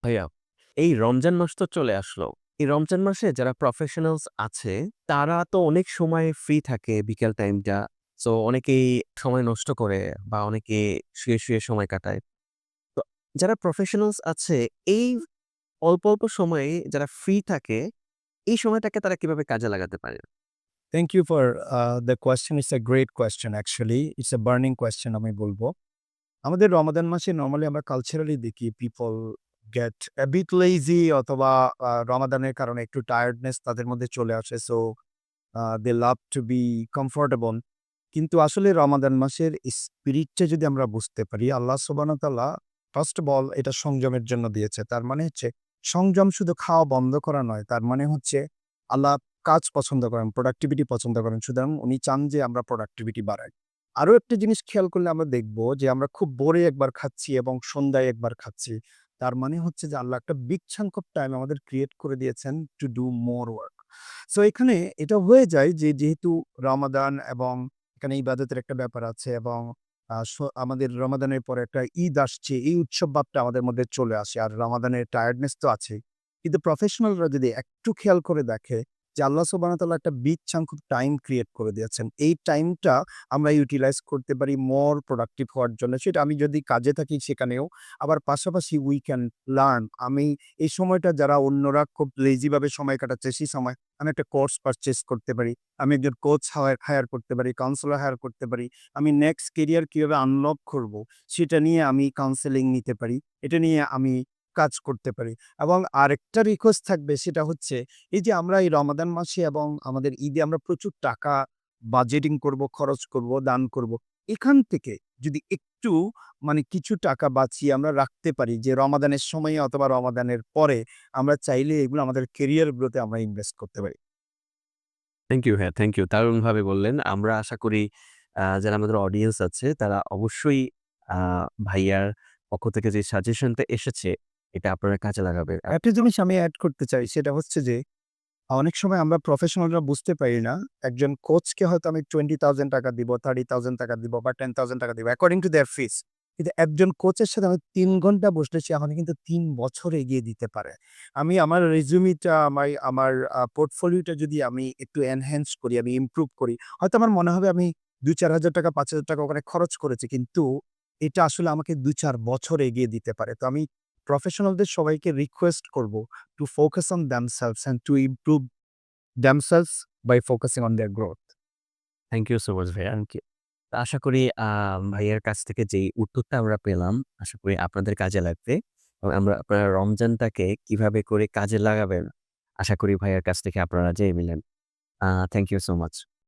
ভাইয়া, এই রমজান মাস তো চলে আসলো। এই রমজান মাসে যারা প্রফেশনালস আছে, তারা তো অনেক সময় ফ্রি থাকে বিকেল টাইমটা। সো অনেকেই সময় নষ্ট করে বা অনেকে শুয়ে সময় কাটায়। তো যারা প্রফেশনালস আছে, এই অল্প সময়ে যারা ফ্রি থাকে, এই সময়টাকে তারা কিভাবে কাজে লাগাতে পারে? Thank you for the question. It's a great question actually. It's a burning question আমি বলব। আমাদের রমাদান মাসে নরমালি আমরা কালচারালি দেখি people gate a bit lazy অথবা রমাদানের কারণে একটু টায়ার্ডনেস তাদের মধ্যে চলে আসে। So they love to be comfortable. কিন্তু আসলে রমাদান মাসের স্পিরিটটা যদি আমরা বুঝতে পারি, আল্লাহ সুবহানাহু ওয়া তাআলা ফার্স্ট অফ অল এটা সংযমের জন্য দিয়েছে। তার মানে হচ্ছে সংযম শুধু খাওয়া বন্ধ করা নয়। তার মানে হচ্ছে আল্লাহ কাজ পছন্দ করেন, প্রোডাক্টিভিটি পছন্দ করেন। সুতরাং উনি চান যে আমরা প্রোডাক্টিভিটি বাড়াই। আরো একটা জিনিস খেয়াল করলে আমরা দেখব যে আমরা খুব ভোরে একবার খাচ্ছি এবং সন্ধ্যায় একবার খাচ্ছি। তার মানে হচ্ছে যে আল্লাহ একটা বিগ চাঙ্ক অফ টাইম আমাদের ক্রিয়েট করে দিয়েছেন to do more work. So এখানে এটা হয়ে যায় যে যেহেতু রমাদান এবং এখানে ইবাদতের একটা ব্যাপার আছে এবং আমাদের রমাদানের পরে একটা ঈদ আসছে। এই উৎসব ভাবটা আমাদের মধ্যে চলে আসে। আর রমাদানের টায়ার্ডনেস তো আছেই। কিন্তু প্রফেশনালরা যদি একটু খেয়াল করে দেখে যে আল্লাহ সুবহানাহু ওয়া তাআলা একটা big chunk of time create করে দিয়েছেন। এই টাইমটা আমরা ইউটিলাইজ করতে পারি মোর প্রোডাক্টিভ হওয়ার জন্য। সেটা আমি যদি কাজে থাকি সেখানেও, আবার পাশাপাশি উই ক্যান লার্ন। আমি এই সময়টা যারা অন্যরা খুব লেজি ভাবে সময় কাটাচ্ছে সেই সময় আমি একটা কোর্স পারচেজ করতে পারি। আমি একজন কোচ হায়ার করতে পারি, কাউন্সেলর হায়ার করতে পারি। আমি নেক্সট কেরিয়ার কিভাবে আনলক করব, সেটা নিয়ে আমি কাউন্সেলিং নিতে পারি। এটা নিয়ে আমি কাজ করতে পারি। এবং আরেকটা রিকোয়েস্ট থাকবে সেটা হচ্ছে, এই যে আমরা এই রমাদান মাসে এবং আমাদের ঈদে আমরা প্রচুর টাকা বাজেটিং করব, খরচ করব, দান করব। এখান থেকে যদি একটু কিছু টাকা বাঁচিয়ে আমরা রাখতে পারি যে রমাদানের সময়ে অথবা রমাদানের পরে আমরা চাইলে এগুলো আমাদের কেরিয়ার গ্রোথ এ আমরা ইনভেস্ট করতে পারি। থ্যাংক ইউ ভাইয়া, থ্যাংক ইউ। দারুণভাবে বললেন। আমরা আশা করি যারা আমাদের অডিয়েন্স আছে, তারা অবশ্যই আ ভাইয়ার পক্ষ থেকে যে সাজেশনটা এসেছে, এটা আপনারা কাজে লাগাবে। একটা জিনিস আমি এড করতে চাই সেটা হচ্ছে যে অনেক সময় আমরা প্রফেশনালরা বুঝতে পারি না। একজন কোচকে হয়তো আমি ৳20,000 দিব, ৳30,000 দিব বা ৳10,000 দিব অ্যাকর্ডিং টু দেয়ার ফিস। কিন্তু একজন কোচের সাথে আমি ৩ ঘন্টা বসলে সে আমাকে কিন্তু ৩ বছর এগিয়ে দিতে পারে। আমি আমার রেজুমিটা আমার পোর্টফোলিওটা যদি আমি একটু এনহ্যান্স করি, আমি ইমপ্রুভ করি, হয়তো আমার মনে হবে আমি ৳২,০০০, ৳৫,০০০ ওখানে খরচ করেছি। কিন্তু এটা আসলে আমাকে ২-৪ বছর এগিয়ে দিতে পারে। তো আমি প্রফেশনালদের সবাইকে রিকোয়েস্ট করব to focus on themselves and to improve themselves by focusing on their growth. Thank you so much ভাইয়া। আশা করি ভাইয়ার কাছ থেকে যেই উত্তরটা আমরা পেলাম, আশা করি আপনাদের কাজে লাগবে। এবং আমরা আপনারা রমজানটাকে কিভাবে করে কাজে লাগাবেন, আশা করি ভাইয়ার কাছ থেকে আপনারা জেনে নিলেন। Thank you so much.